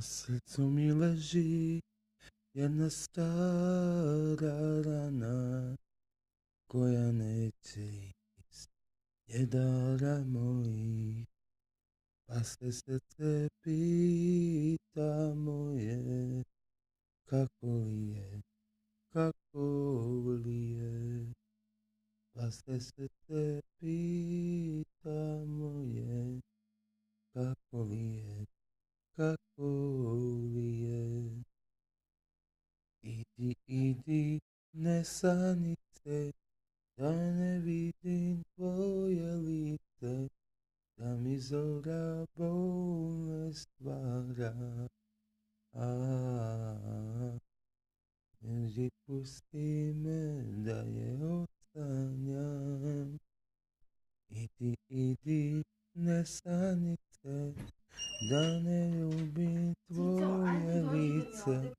srcu mi leži jedna stara rana koja neće iz jedara mojih, pa se srce pita moje kako li je, pa se srce pita moje kako li je. Idi, ne sanice, da ne vidim tvoje lice, da mi zora bolne stvara. Neži pusti me da je osanjam. Idi, ne sanice, da ne ljubim tvoje lice,